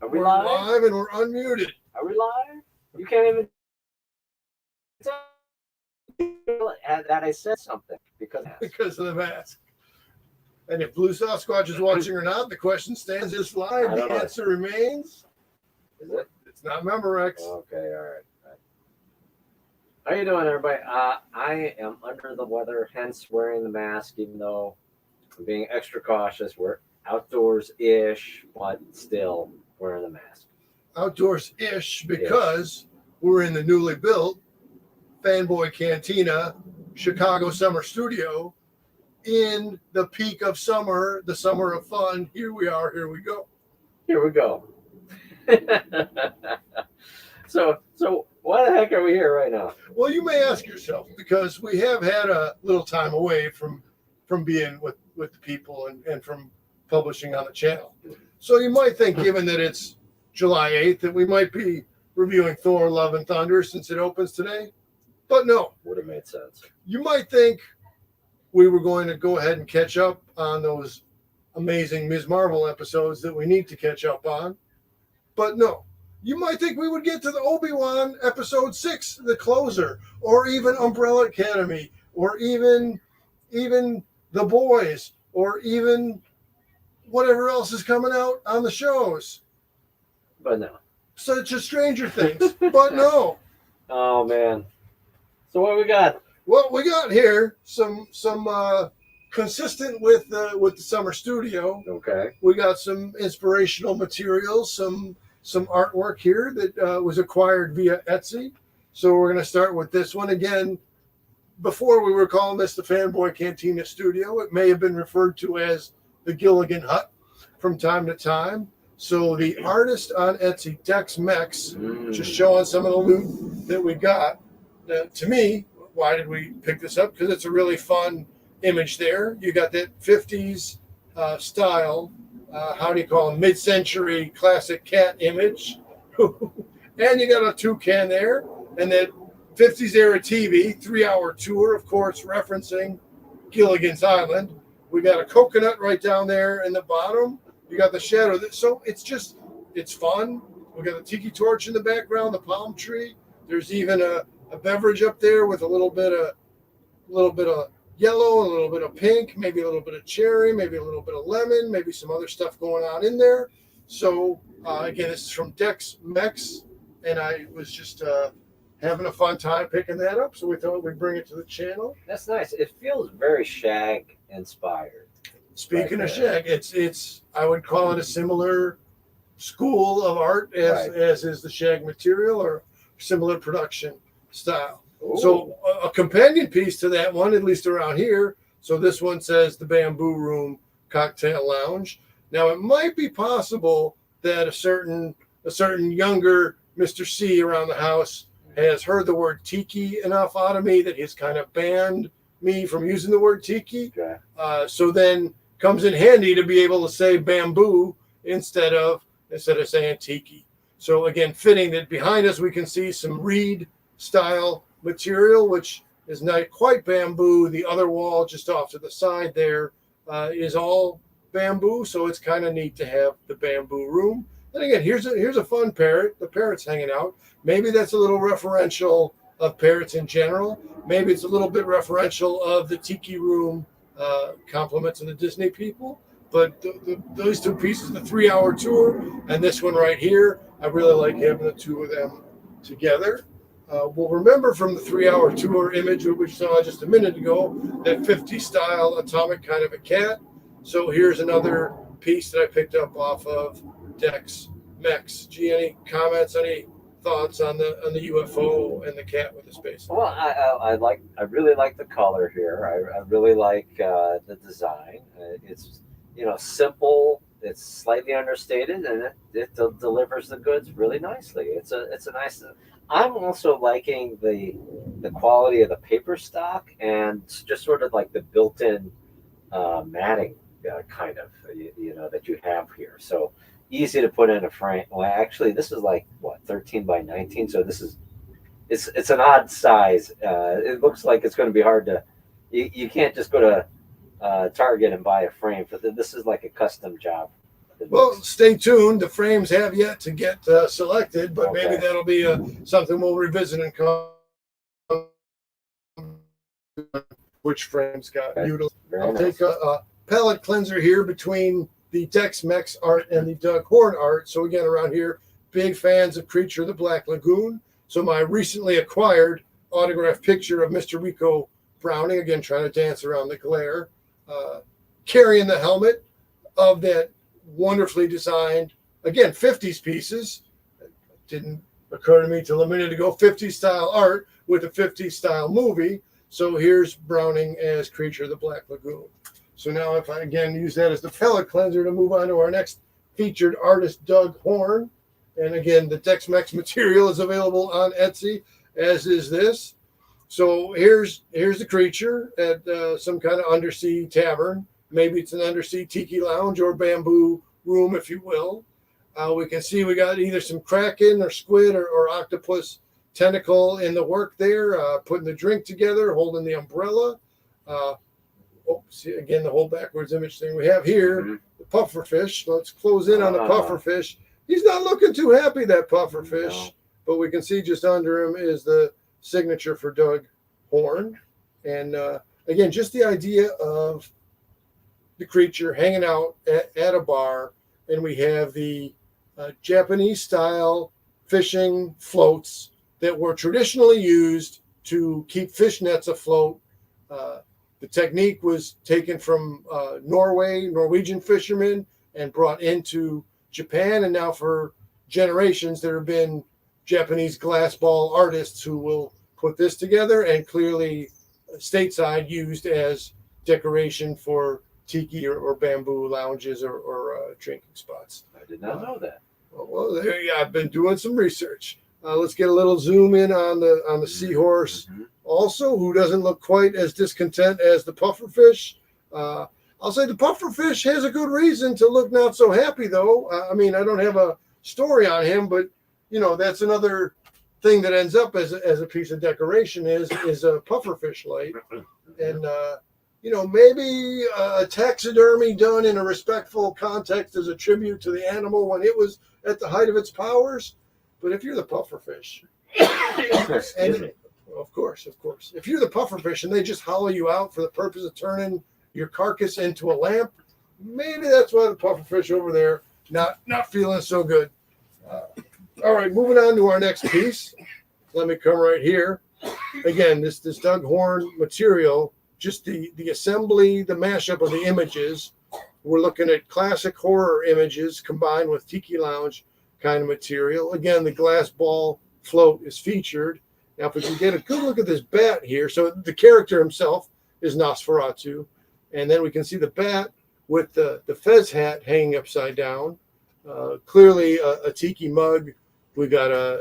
Are we We're live? live and we're unmuted. Are we live? You can't even tell that I said something Because of the mask. And if Blue Sasquatch is watching or not, the question stands is live. I don't The know. answer remains. Is it? It's not Memorex. Okay, all right. How you doing, everybody? I am under the weather, hence wearing the mask, even though I'm being extra cautious. We're outdoors-ish, but still wearing the mask. Outdoors-ish because we're in the newly built Fanboy Cantina Chicago Summer Studio in the peak of summer, the summer of fun. Here we are. Here we go. Here we go. So why the heck are we here right now? Well, you may ask yourself, because we have had a little time away from being with the people and from publishing on the channel. So you might think, given that it's July 8th, that we might be reviewing Thor, Love and Thunder since it opens today. But no. Would have made sense. You might think we were going to go ahead and catch up on those amazing Ms. Marvel episodes that we need to catch up on. But no. You might think we would get to the Obi-Wan episode 6, the closer, or even Umbrella Academy, or even The Boys, or even whatever else is coming out on the shows. But no. Such as Stranger Things. But no. Oh man. So what we got? Well, we got here some consistent with the summer studio. Okay. We got some inspirational materials, some artwork here that was acquired via Etsy. So we're going to start with this one. Again, before we were calling this the Fanboy Cantina Studio, it may have been referred to as the Gilligan Hut from time to time. So the artist on Etsy, Dex Mex, just showing some of the loot that we got. To me, why did we pick this up? Because it's a really fun image there. You got that 50s style, how do you call it, mid-century classic cat image. And you got a toucan there. And that 50s era TV, 3-hour tour, of course, referencing Gilligan's Island. We got a coconut right down there in the bottom. You got the shadow. So it's fun. We got the tiki torch in the background, the palm tree. There's even a beverage up there with a little bit of yellow, a little bit of pink, maybe a little bit of cherry, maybe a little bit of lemon, maybe some other stuff going on in there. So again, this is from Dex Mex, and I was just having a fun time picking that up. So we thought we'd bring it to the channel. That's nice. It feels very Shag inspired. Speaking of Shag, it's I would call it a similar school of art as is the Shag material, or similar production style. Ooh. So a companion piece to that one, at least around here. So this one says the Bamboo Room Cocktail Lounge. Now it might be possible that a certain younger Mr. C around the house has heard the word tiki enough out of me that he's kind of banned me from using the word tiki. Okay. So then comes in handy to be able to say bamboo instead of saying tiki. So again, fitting that behind us we can see some reed style material, which is not quite bamboo. The other wall just off to the side there is all bamboo. So it's kind of neat to have the Bamboo Room. And again, here's a fun parrot. The parrot's hanging out. Maybe that's a little referential of parrots in general. Maybe it's a little bit referential of the Tiki Room compliments of the Disney people. But those two pieces, the 3-hour tour and this one right here, I really like having the two of them together. We'll remember from the 3-hour tour image, which we saw just a minute ago, that 50 style atomic kind of a cat. So here's another piece that I picked up off of Dex Mex. G, any comments, any thoughts on the UFO and the cat with the space? Well, I really like the color here. I really like the design. It's simple. It's slightly understated, and it delivers the goods really nicely. It's a nice. I'm also liking the quality of the paper stock and just sort of like the built-in matting kind of that you have here. So easy to put in a frame. Well, actually, this is like 13 by 19. So it's an odd size. It looks like it's going to be hard to. You can't just go to Target and buy a frame for this. Is like a custom job Well, stay tuned. The frames have yet to get selected, but maybe that'll be something we'll revisit and come. Which frames got utilized. I'll take a palette cleanser here between the Dex Mex art and the Doug Horne art. So again, around here, big fans of Creature of the Black Lagoon. So my recently acquired autographed picture of Mr. Rico Browning, again, trying to dance around the glare, carrying the helmet of that wonderfully designed, again, 50s pieces. It didn't occur to me till a minute ago, 50s style art with a 50s style movie. So here's Browning as Creature of the Black Lagoon. So now if I, again, use that as the palette cleanser to move on to our next featured artist, Doug Horne. And again, the Dex Mex material is available on Etsy, as is this. So here's the creature at some kind of undersea tavern. Maybe it's an undersea tiki lounge or bamboo room, if you will. We can see we got either some kraken or squid or octopus tentacle in the work there, putting the drink together, holding the umbrella. See, again, the whole backwards image thing we have here, the puffer fish. Let's close in on the puffer fish. He's not looking too happy, that puffer fish, but we can see just under him is the signature for Doug Horne. And again, just the idea of the creature hanging out at a bar, and we have the Japanese style fishing floats that were traditionally used to keep fish nets afloat. The technique was taken from Norwegian fishermen, and brought into Japan. And now for generations, there have been Japanese glass ball artists who will put this together, and clearly stateside used as decoration for tiki or bamboo lounges or drinking spots. I did not know that. Well, there you, I've been doing some research. Let's get a little zoom in on the seahorse. Also, who doesn't look quite as discontent as the pufferfish. I'll say the pufferfish has a good reason to look not so happy, though. I mean, I don't have a story on him, but you know, that's another thing that ends up as a piece of decoration is a pufferfish light. And you know, maybe a taxidermy done in a respectful context as a tribute to the animal when it was at the height of its powers. But if you're the pufferfish, and of course, if you're the pufferfish and they just hollow you out for the purpose of turning your carcass into a lamp, maybe that's why the pufferfish over there not feeling so good. All right, moving on to our next piece. Let me come right here. Again, this Doug Horne material, just the assembly, the mashup of the images. We're looking at classic horror images combined with tiki lounge kind of material. Again, the glass ball float is featured. Now, if we can get a good look at this bat here. So the character himself is Nosferatu. And then we can see the bat with the fez hat hanging upside down. Clearly a tiki mug. We got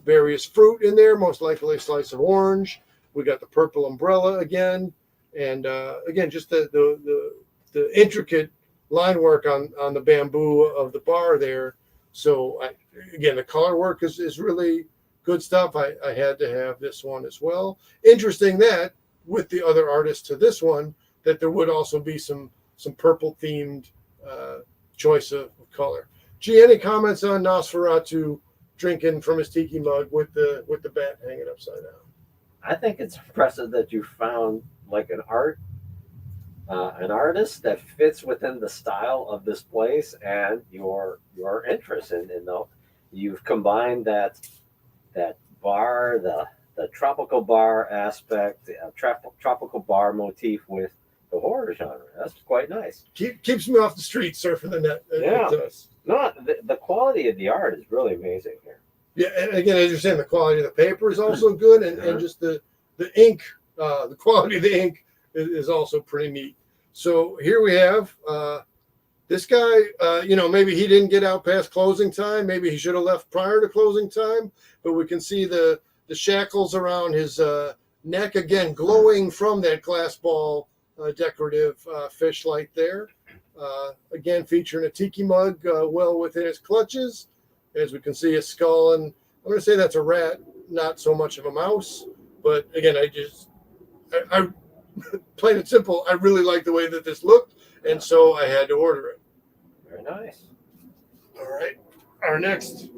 various fruit in there, most likely a slice of orange. We got the purple umbrella again. And again, just the intricate line work on the bamboo of the bar there. So again, the color work is really good stuff. I had to have this one as well. Interesting that with the other artists to this one, that there would also be some purple themed choice of color. Gee, any comments on Nosferatu drinking from his tiki mug with the bat hanging upside down? I think it's impressive that you found like an artist that fits within the style of this place and your interest in you've combined that bar, the tropical bar aspect, tropical bar motif with the horror genre. That's quite nice. Keeps me off the street surfing the net. Yeah. It does. No, the quality of the art is really amazing here. Yeah, and again, as you're saying, the quality of the paper is also good, and just the ink, the quality of the ink is also pretty neat. So here we have this guy. Maybe he didn't get out past closing time. Maybe he should have left prior to closing time. But we can see the shackles around his neck, again, glowing from that glass ball decorative fish light there. Again, featuring a tiki mug well within his clutches. As we can see, a skull, and I'm going to say that's a rat, not so much of a mouse. But again, I plain and simple, I really like the way that this looked, and so I had to order it. Very nice. All right. Our next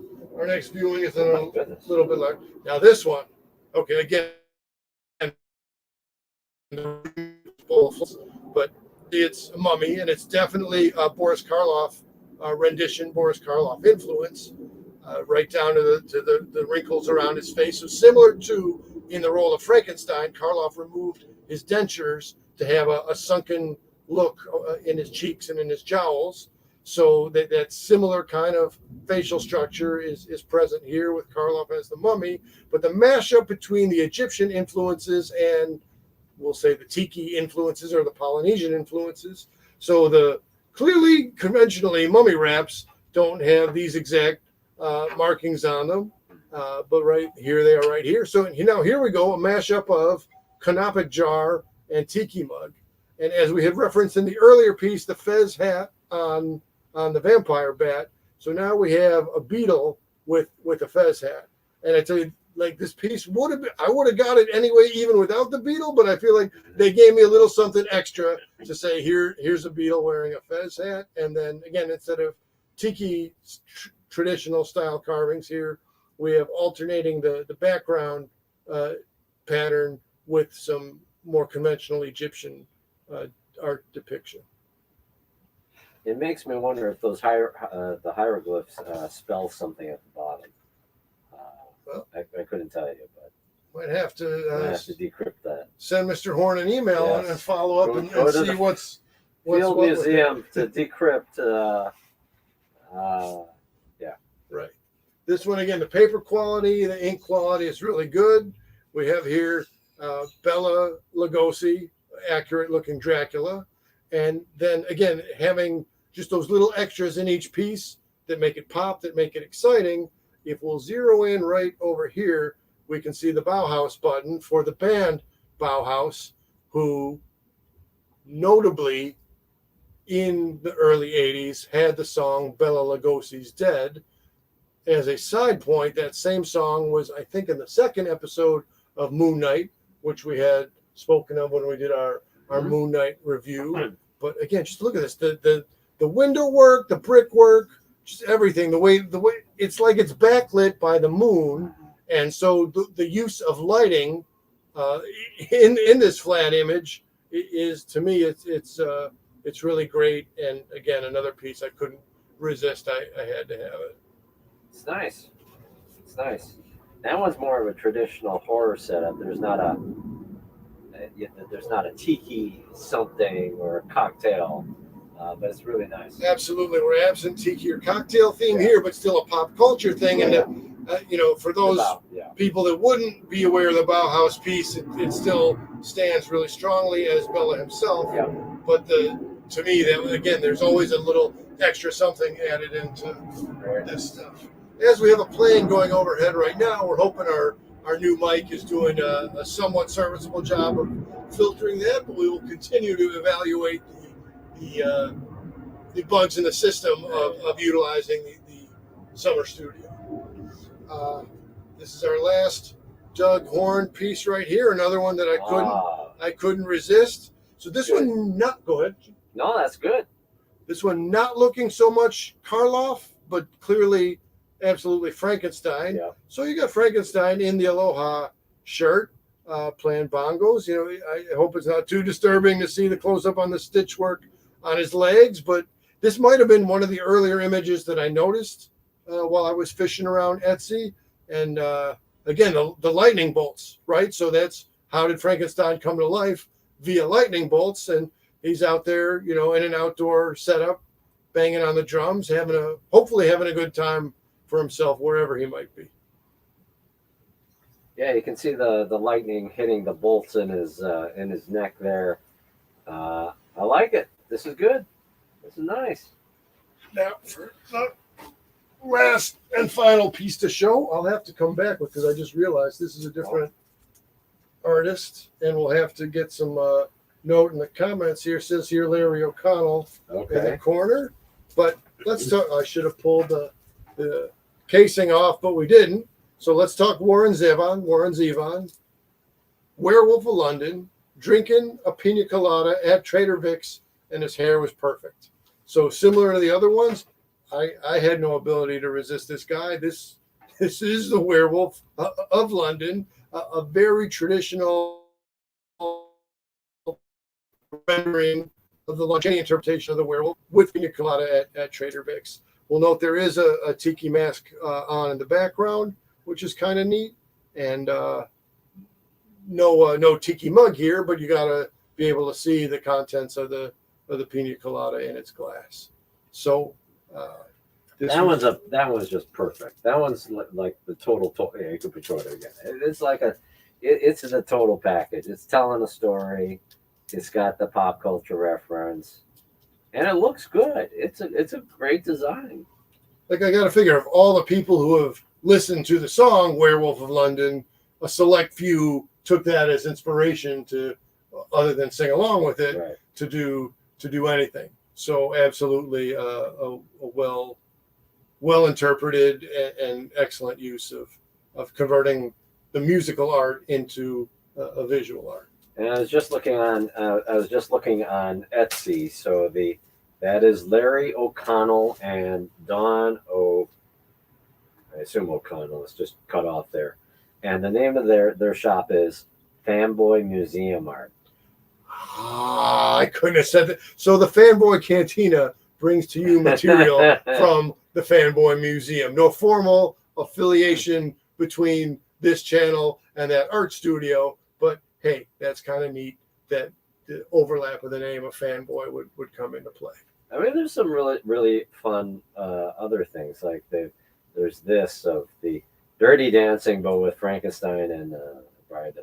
viewing is a Oh my goodness. little bit like now this one. Okay, again, but it's a mummy, and it's definitely a Boris Karloff rendition, Boris Karloff influence, right down to the wrinkles around his face. So similar to in the role of Frankenstein, Karloff removed his dentures to have a sunken look in his cheeks and in his jowls. So that similar kind of facial structure is present here with Karloff as the mummy. But the mashup between the Egyptian influences and we'll say the Tiki influences or the Polynesian influences. So the clearly conventionally mummy wraps don't have these exact markings on them, but right here they are right here. So now here we go, a mashup of canopic jar and Tiki mug. And as we had referenced in the earlier piece, the fez hat on the vampire bat. So now we have a beetle with a fez hat. And I tell you, like this piece would have been, I would have got it anyway, even without the beetle, but I feel like they gave me a little something extra to say, here's a beetle wearing a fez hat. And then again, instead of Tiki traditional style carvings here, we have alternating the background pattern with some more conventional Egyptian art depiction. It makes me wonder if those the hieroglyphs spell something at the bottom. Well, I couldn't tell you, but might have to decrypt that. send Mr. Horne an email Yes. and follow up and Go to see the what's Field what Museum to decrypt. Right. This one again, the paper quality, the ink quality is really good. We have here Bela Lugosi, accurate looking Dracula, and then again having just those little extras in each piece that make it pop, that make it exciting. If we'll zero in right over here, we can see the Bauhaus button for the band Bauhaus, who notably in the early 80s had the song Bela Lugosi's Dead. As a side point, that same song was, I think, in the second episode of Moon Knight, which we had spoken of when we did our Moon Knight review. But again, just look at this. The window work, the brickwork, just everything, the way it's like it's backlit by the moon, and so the use of lighting in this flat image is, to me, it's really great. And again, another piece I couldn't resist. I had to have it. It's nice. It's nice. That one's more of a traditional horror setup. There's not a tiki something or a cocktail. But it's really nice. Absolutely, we're absent tiki or cocktail theme here, but still a pop culture thing. And for those people that wouldn't be aware of the Bauhaus piece, it still stands really strongly as Bela himself. Yeah. But to me, that again, there's always a little extra something added into this stuff. As we have a plane going overhead right now, we're hoping our new mic is doing a somewhat serviceable job of filtering that, but we will continue to evaluate the bugs in the system of utilizing the summer studio. This is our last Doug Horne piece right here. Another one that I couldn't resist. So this one go ahead. No, that's good. This one not looking so much Karloff, but clearly absolutely Frankenstein. Yeah. So you got Frankenstein in the Aloha shirt, playing bongos. I hope it's not too disturbing to see the close up on the stitch work on his legs, but this might have been one of the earlier images that I noticed while I was fishing around Etsy. And again, the lightning bolts, right? So that's how did Frankenstein come to life? Via lightning bolts. And he's out there, in an outdoor setup, banging on the drums, hopefully having a good time for himself wherever he might be. Yeah, you can see the lightning hitting the bolts in his neck there. I like it. This is good. This is nice. Now, for the last and final piece to show, I'll have to come back with, because I just realized this is a different artist, and we'll have to get some note in the comments here. It says here Larry O'Connell in the corner. But let's talk. I should have pulled the casing off, but we didn't. So let's talk Warren Zevon, Werewolf of London, drinking a pina colada at Trader Vic's, and his hair was perfect. So similar to the other ones, I had no ability to resist this guy. This is the werewolf of London, a very traditional rendering of the Longinian interpretation of the werewolf with pina colada at Trader Vic's. We'll note there is a tiki mask on in the background, which is kind of neat, and no tiki mug here, but you gotta be able to see the contents of the pina colada in its glass. So that one's just perfect. That one's like the total. Yeah, you could put it again. It's like it's in the total package. It's telling a story. It's got the pop culture reference, and it looks good. It's a great design. Like, I got to figure, of all the people who have listened to the song "Werewolf of London," a select few took that as inspiration to, other than sing along with it, right, to do anything. So absolutely a well interpreted and excellent use of converting the musical art into a visual art. And I was just looking on Etsy. So that is Larry O'Connell and Dawn I assume O'Connell is just cut off there. And the name of their shop is Fanboy Museum Art. I couldn't have said that. So the Fanboy Cantina brings to you material from the Fanboy Museum. No formal affiliation between this channel and that art studio, but hey, that's kind of neat that the overlap of the name of Fanboy would come into play. I mean, there's some really, really fun other things. Like there's this of the Dirty Dancing, but with Frankenstein and Bride.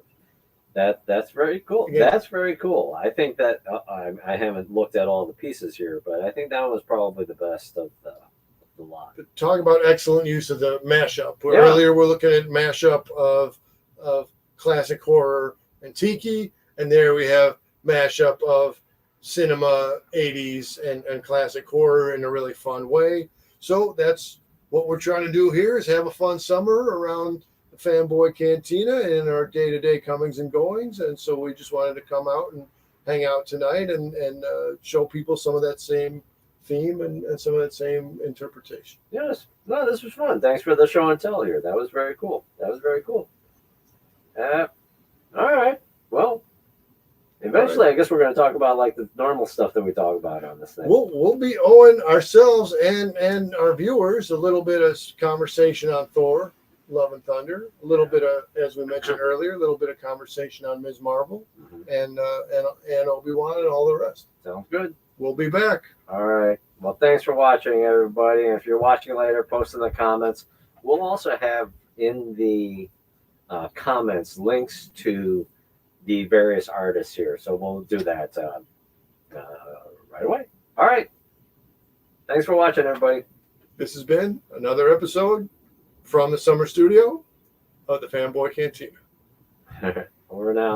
That's very cool. Yeah. That's very cool. I think that I haven't looked at all the pieces here, but I think that was probably the best of the lot. Talk about excellent use of the mashup. Yeah. Earlier, we're looking at mashup of classic horror and tiki, and there we have mashup of cinema 80s and classic horror in a really fun way. So that's what we're trying to do here, is have a fun summer around the Fanboy Cantina in our day-to-day comings and goings. And so we just wanted to come out and hang out tonight and show people some of that same theme and some of that same interpretation. Yes. No, this was fun. Thanks for the show and tell here. That was very cool. All right. Well, eventually, I guess we're going to talk about like the normal stuff that we talk about on this thing. We'll be owing ourselves and our viewers a little bit of conversation on Thor, Love and Thunder, a little bit of, as we mentioned earlier, a little bit of conversation on Ms. Marvel, and Obi-Wan and all the rest. Sounds good. We'll be back. All right. Well, thanks for watching, everybody. And if you're watching later, post in the comments. We'll also have in the comments links to the various artists here. So we'll do that right away. All right. Thanks for watching, everybody. This has been another episode from the summer studio of the Fanboy Cantina. Over now.